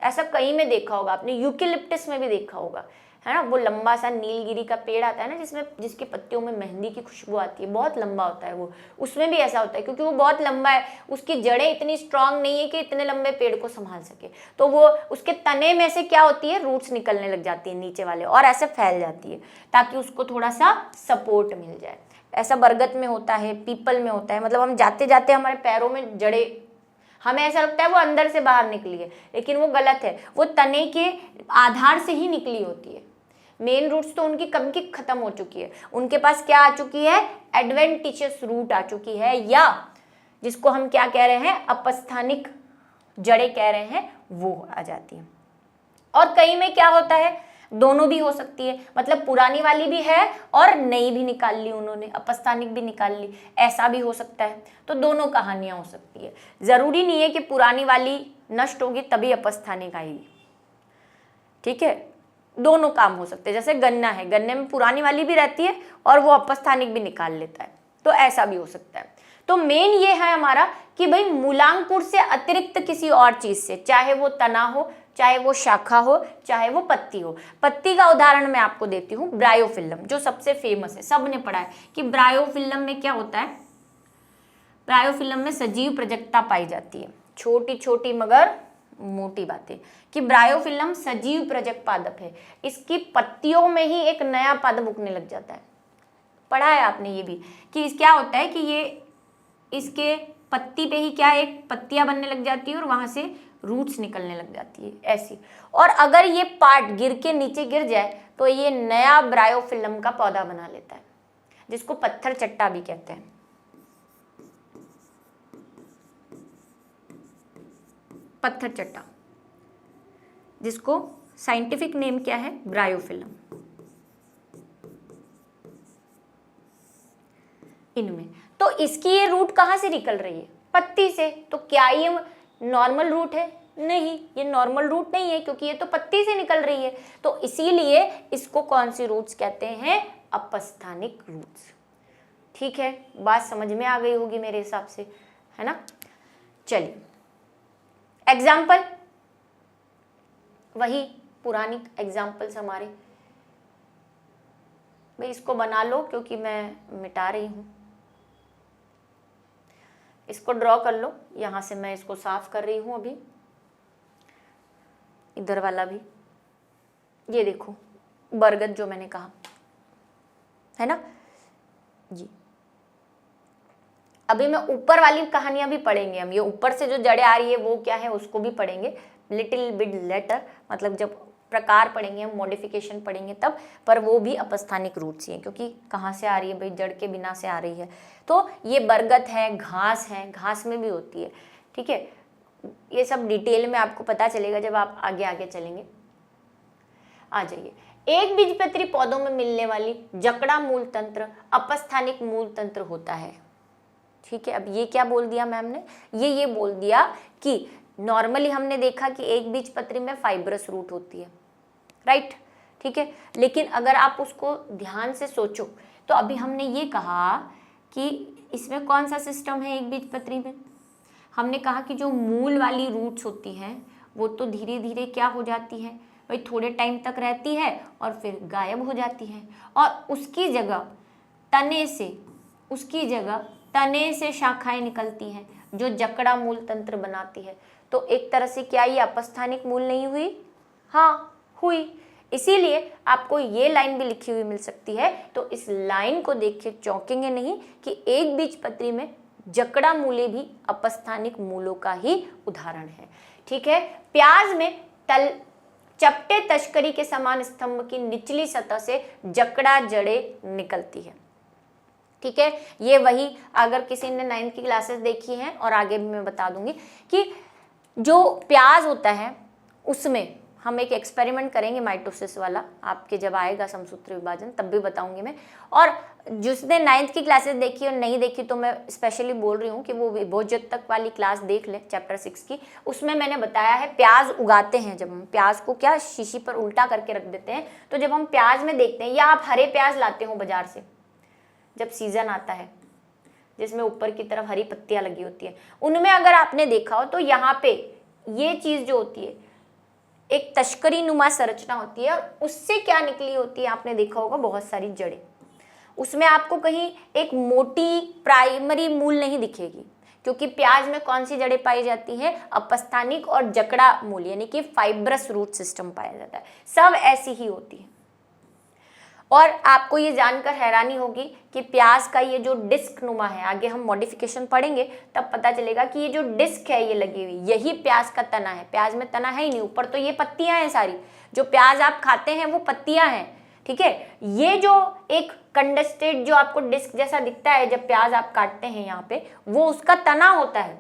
ऐसा कहीं में देखा होगा आपने, यूकेलिप्टस में भी देखा होगा, है ना। वो लंबा सा नीलगिरी का पेड़ आता है ना, जिसकी पत्तियों में मेहंदी की खुशबू आती है, बहुत लंबा होता है वो, उसमें भी ऐसा होता है, क्योंकि वो बहुत लंबा है, उसकी जड़ें इतनी स्ट्रांग नहीं है कि इतने लंबे पेड़ को संभाल सके। तो वो उसके तने में से क्या होती है, रूट्स निकलने लग जाती है नीचे वाले, और ऐसे फैल जाती है, ताकि उसको थोड़ा सा सपोर्ट मिल जाए। ऐसा बरगद में होता है, पीपल में होता है। मतलब हम जाते जाते हमारे पैरों में जड़ें, हमें ऐसा लगता है वो अंदर से बाहर निकली है, लेकिन वो गलत है, वो तने के आधार से ही निकली होती है। मेन रूट्स तो उनकी कब की खत्म हो चुकी है, उनके पास क्या आ चुकी है, एडवेंटिशियस रूट आ चुकी है, या जिसको हम क्या कह रहे हैं, अपस्थानिक जड़ें कह रहे हैं, वो आ जाती है। और कई में क्या होता है, दोनों भी हो सकती है, मतलब पुरानी वाली भी है और नई भी निकाल ली उन्होंने, अपस्थानिक भी निकाल ली, ऐसा भी हो सकता है। तो दोनों कहानियां हो सकती है, जरूरी नहीं है कि पुरानी वाली नष्ट होगी तभी अपस्थानिक आएगी, ठीक है। दोनों काम हो सकते हैं। जैसे गन्ना है, गन्ने में पुरानी वाली भी रहती है और वो अपस्थानिक भी निकाल लेता है, तो ऐसा भी हो सकता है। तो मेन ये है हमारा कि भाई मूलांकुर से अतिरिक्त किसी और चीज से, चाहे वो तना हो, चाहे वो शाखा हो, चाहे वो पत्ती हो। पत्ती का उदाहरण मैं आपको देती हूँ, ब्रायोफिल्लम, जो सबसे फेमस है, सबने पढ़ा है कि ब्रायोफिल्लम में क्या होता है। ब्रायोफिल्लम में सजीव प्रजक्ता पाई जाती है, छोटी छोटी मगर मोटी बातें, कि ब्रायोफिल्लम सजीव प्रजक पादप है। इसकी पत्तियों में ही एक नया पादप उगने लग जाता है। पढ़ा है आपने ये भी कि क्या होता है कि ये इसके पत्ती पे ही क्या, एक पत्तियां बनने लग जाती है और वहां से रूट्स निकलने लग जाती है ऐसी। और अगर ये पार्ट गिर के नीचे गिर जाए तो ये नया ब्रायोफिल्लम का पौधा बना लेता है, जिसको पत्थर चट्टा भी कहते हैं। पत्थर चट्टा, जिसको साइंटिफिक नेम क्या है, ब्रायोफिल्लम। इनमें तो इसकी ये रूट कहाँ से निकल रही है, पत्ती से। तो क्या ये नॉर्मल रूट है, नहीं, ये नॉर्मल रूट नहीं है, क्योंकि ये तो पत्ती से निकल रही है। तो इसीलिए इसको कौन सी रूट्स कहते हैं, अपस्थानिक रूट्स। ठीक है, बात समझ में आ गई होगी मेरे हिसाब से, है ना। चलिए एग्जाम्पल, वही पुरानी एग्जाम्पल्स हमारे। भाई इसको बना लो क्योंकि मैं मिटा रही हूँ। इसको ड्रॉ कर लो। यहाँ से मैं इसको साफ कर रही हूँ अभी। इधर वाला भी, ये देखो बरगद जो मैंने कहा है ना जी। अभी मैं ऊपर वाली कहानियां भी पढ़ेंगे हम। ये ऊपर से जो जड़ें आ रही है वो क्या है उसको भी पढ़ेंगे लिटिल बिट लेटर, मतलब जब प्रकार पढ़ेंगे हम, मॉडिफिकेशन पढ़ेंगे तब। पर वो भी अपस्थानिक रूट्स ही है क्योंकि कहाँ से आ रही है भाई, जड़ के बिना से आ रही है। तो ये बरगद है, घास में भी होती है। ठीक है, ये सब डिटेल में आपको पता चलेगा जब आप आगे आगे चलेंगे। आ जाइए। एक बीजपत्री पौधों में मिलने वाली जकड़ा मूल तंत्र अपस्थानिक मूल तंत्र होता है। ठीक है, अब ये क्या बोल दिया मैम ने, ये बोल दिया कि नॉर्मली हमने देखा कि एक बीजपत्री में फाइब्रस रूट होती है, राइट। ठीक है, लेकिन अगर आप उसको ध्यान से सोचो तो अभी हमने ये कहा कि इसमें कौन सा सिस्टम है एक बीजपत्री में। हमने कहा कि जो मूल वाली रूट्स होती हैं वो तो धीरे धीरे क्या हो जाती है भाई, थोड़े टाइम तक रहती है और फिर गायब हो जाती है, और उसकी जगह तने से शाखाएं निकलती हैं जो जकड़ा मूल तंत्र बनाती है। तो एक तरह से क्या ये अपस्थानिक मूल नहीं हुई? हाँ हुई। इसीलिए आपको ये लाइन भी लिखी हुई मिल सकती है। तो इस लाइन को देख के चौंकेंगे नहीं कि एक बीजपत्री में जकड़ा मूले भी अपस्थानिक मूलों का ही उदाहरण है। ठीक है, प्याज में चपटे तश्करी के समान स्तंभ की निचली सतह से जकड़ा जड़ें निकलती है। ठीक है, ये वही अगर किसी ने 9th की क्लासेस देखी हैं और आगे भी मैं बता दूंगी कि जो प्याज होता है उसमें हम एक एक्सपेरिमेंट करेंगे माइटोसिस वाला, आपके जब आएगा समसूत्र विभाजन तब भी बताऊंगी मैं। और जिसने 9th की क्लासेस देखी और नहीं देखी तो मैं स्पेशली बोल रही हूँ कि वो विभोजक तक वाली क्लास देख ले, चैप्टर 6 की। उसमें मैंने बताया है प्याज उगाते हैं जब हम प्याज को क्या शीशी पर उल्टा करके रख देते हैं, तो जब हम प्याज में देखते हैं या आप हरे प्याज लाते हो बाजार से जब सीजन आता है जिसमें ऊपर की तरफ हरी पत्तियां लगी होती है, उनमें अगर आपने देखा हो तो यहाँ पे ये चीज जो होती है एक तश्करी नुमा संरचना होती है और उससे क्या निकली होती है आपने देखा होगा बहुत सारी जड़ें। उसमें आपको कहीं एक मोटी प्राइमरी मूल नहीं दिखेगी क्योंकि प्याज में कौन सी जड़ें पाई जाती हैं? अपस्थानिक और जकड़ा मूल यानी कि फाइब्रस रूट सिस्टम पाया जाता है। सब ऐसी ही होती है। और आपको ये जानकर हैरानी होगी कि प्याज का ये जो डिस्क नुमा है, आगे हम मॉडिफिकेशन पढ़ेंगे तब पता चलेगा कि ये जो डिस्क है ये लगी हुई यही प्याज का तना है। प्याज में तना है ही नहीं, ऊपर तो ये पत्तियां हैं सारी। जो प्याज आप खाते हैं वो पत्तियां हैं। ठीक है, ये जो एक कंडेंसेट जो आपको डिस्क जैसा दिखता है जब प्याज आप काटते हैं यहाँ पे, वो उसका तना होता है।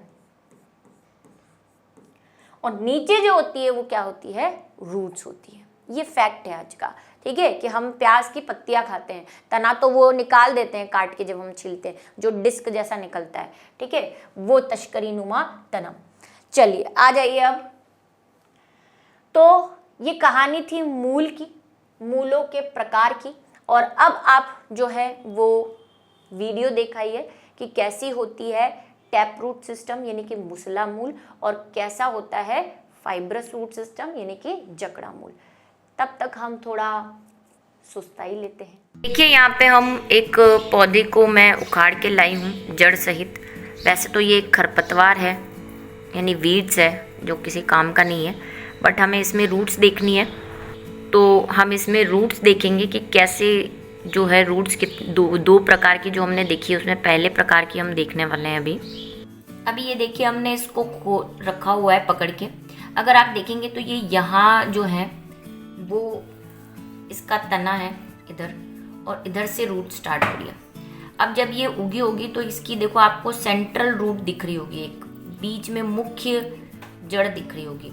और नीचे जो होती है वो क्या होती है? रूट्स होती है। ये फैक्ट है आज का। ठीक है, कि हम प्याज की पत्तियां खाते हैं, तना तो वो निकाल देते हैं काट के जब हम छीलते हैं, जो डिस्क जैसा निकलता है। ठीक है, वो तश्करी नुमा तना। चलिए आ जाइए अब। तो ये कहानी थी मूल की, मूलों के प्रकार की। और अब आप जो है वो वीडियो दिखाइए कि कैसी होती है टैप रूट सिस्टम यानी कि मुसला मूल और कैसा होता है फाइब्रस रूट सिस्टम यानी कि जकड़ा मूल। तब तक हम थोड़ा सुस्ताई लेते हैं। देखिए यहाँ पे हम एक पौधे को मैं उखाड़ के लाई हूँ जड़ सहित। वैसे तो ये एक खरपतवार है यानी वीड्स है जो किसी काम का नहीं है, बट हमें इसमें रूट्स देखनी है। तो हम इसमें रूट्स देखेंगे कि कैसे जो है रूट्स दो प्रकार की जो हमने देखी है उसमें पहले प्रकार की हम देखने वाले हैं अभी ये देखिए हमने इसको रखा हुआ है पकड़ के। अगर आप देखेंगे तो ये यहाँ जो है वो इसका तना है इधर, और इधर से रूट स्टार्ट हो रही है। अब जब ये उगी होगी तो इसकी देखो आपको सेंट्रल रूट दिख रही होगी, एक बीच में मुख्य जड़ दिख रही होगी।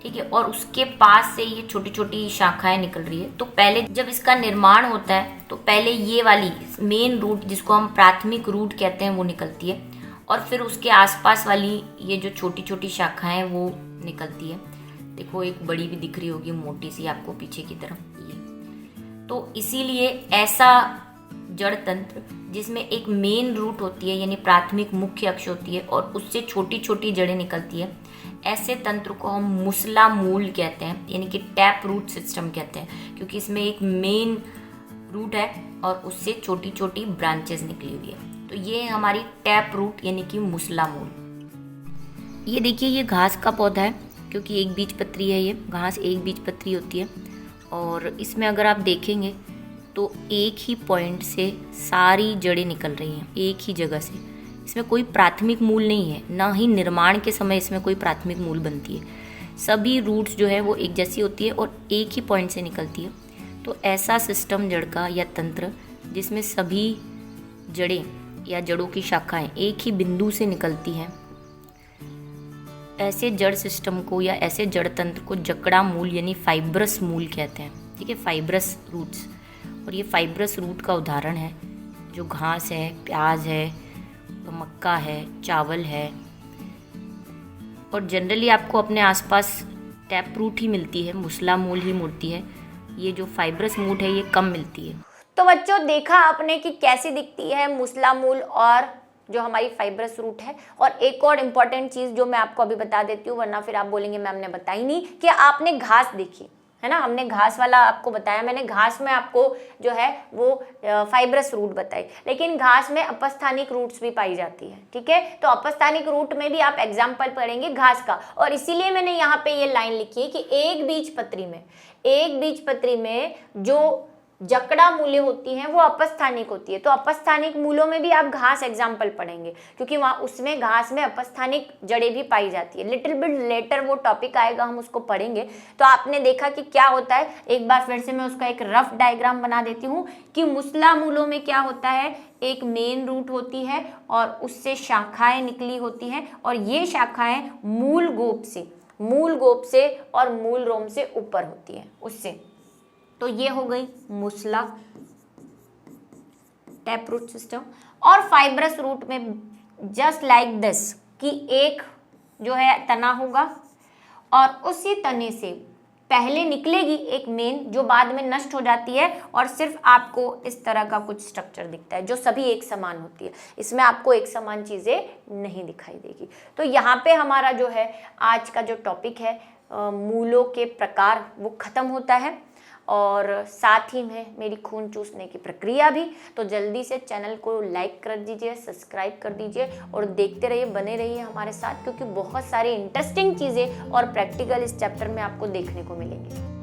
ठीक है, और उसके पास से ये छोटी छोटी शाखाएं निकल रही है। तो पहले जब इसका निर्माण होता है तो पहले ये वाली मेन रूट जिसको हम प्राथमिक रूट कहते हैं वो निकलती है, और फिर उसके आसपास वाली ये जो छोटी छोटी शाखाएं वो निकलती है। देखो एक बड़ी भी दिख रही होगी मोटी सी आपको पीछे की तरफ ये। तो इसीलिए ऐसा जड़ तंत्र, जिसमें एक मेन रूट होती है यानी प्राथमिक मुख्य अक्ष होती है और उससे छोटी छोटी जड़ें निकलती है, ऐसे तंत्र को हम मुसला मूल कहते हैं, यानी कि टैप रूट सिस्टम कहते हैं, क्योंकि इसमें एक मेन रूट है और उससे छोटी छोटी ब्रांचेस निकली हुई है। तो ये हमारी टैप रूट यानी कि मुसला मूल। ये देखिए, ये घास का पौधा है, क्योंकि एक बीजपत्री है, ये घास एक बीजपत्री होती है। और इसमें अगर आप देखेंगे तो एक ही पॉइंट से सारी जड़ें निकल रही हैं, एक ही जगह से। इसमें कोई प्राथमिक मूल नहीं है, ना ही निर्माण के समय इसमें कोई प्राथमिक मूल बनती है। सभी रूट्स जो है वो एक जैसी होती है और एक ही पॉइंट से निकलती है। तो ऐसा सिस्टम जड़ का या तंत्र जिसमें सभी जड़ें या जड़ों की शाखाएं एक ही बिंदु से निकलती हैं, ऐसे जड़ सिस्टम को या ऐसे जड़ तंत्र को जकड़ा मूल यानी फाइब्रस मूल कहते हैं। ठीक है, फाइब्रस रूट्स। और ये फाइब्रस रूट का उदाहरण है जो घास है, प्याज है, मक्का है, चावल है। और जनरली आपको अपने आसपास टैप रूट ही मिलती है, मुसला मूल ही मिलती है। ये जो फाइब्रस मूल है ये कम मिलती है। तो बच्चों, देखा आपने कि कैसी दिखती है मुसला मूल और जो हमारी फाइब्रस रूट है। और एक और इम्पॉर्टेंट चीज़ जो मैं आपको अभी बता देती हूँ, वरना फिर आप बोलेंगे मैम ने बताई नहीं, कि आपने घास देखी है ना, हमने घास वाला आपको बताया, मैंने घास में आपको जो है वो फाइब्रस रूट बताई, लेकिन घास में अपस्थानिक रूट्स भी पाई जाती है। ठीक है, तो अपस्थानिक रूट में भी आप एग्जाम्पल पढ़ेंगे घास का। और इसीलिए मैंने यहाँ पे ये लाइन लिखी है कि एक बीजपत्री में जो जकड़ा मूलें होती हैं वो अपस्थानिक होती है। तो अपस्थानिक मूलों में भी आप घास एग्जाम्पल पढ़ेंगे, क्योंकि वहाँ उसमें घास में अपस्थानिक जड़ें भी पाई जाती है। लिटिल बिट लेटर वो टॉपिक आएगा, हम उसको पढ़ेंगे। तो आपने देखा कि क्या होता है, एक बार फिर से मैं उसका एक रफ डायग्राम बना देती हूँ कि मुसला मूलों में क्या होता है, एक मेन रूट होती है और उससे शाखाएं निकली होती हैं, और ये शाखाएं मूल गोप से और मूल रोम से ऊपर होती है उससे। तो ये हो गई मुसला टैप रूट सिस्टम। और फाइब्रस रूट में जस्ट लाइक दिस कि एक जो है तना होगा और उसी तने से पहले निकलेगी एक मेन जो बाद में नष्ट हो जाती है, और सिर्फ आपको इस तरह का कुछ स्ट्रक्चर दिखता है जो सभी एक समान होती है। इसमें आपको एक समान चीज़ें नहीं दिखाई देगी। तो यहाँ पे हमारा जो है आज का जो टॉपिक है मूलों के प्रकार वो ख़त्म होता है, और साथ ही में मेरी खून चूसने की प्रक्रिया भी। तो जल्दी से चैनल को लाइक कर दीजिए, सब्सक्राइब कर दीजिए और देखते रहिए, बने रहिए हमारे साथ, क्योंकि बहुत सारी इंटरेस्टिंग चीज़ें और प्रैक्टिकल इस चैप्टर में आपको देखने को मिलेंगी।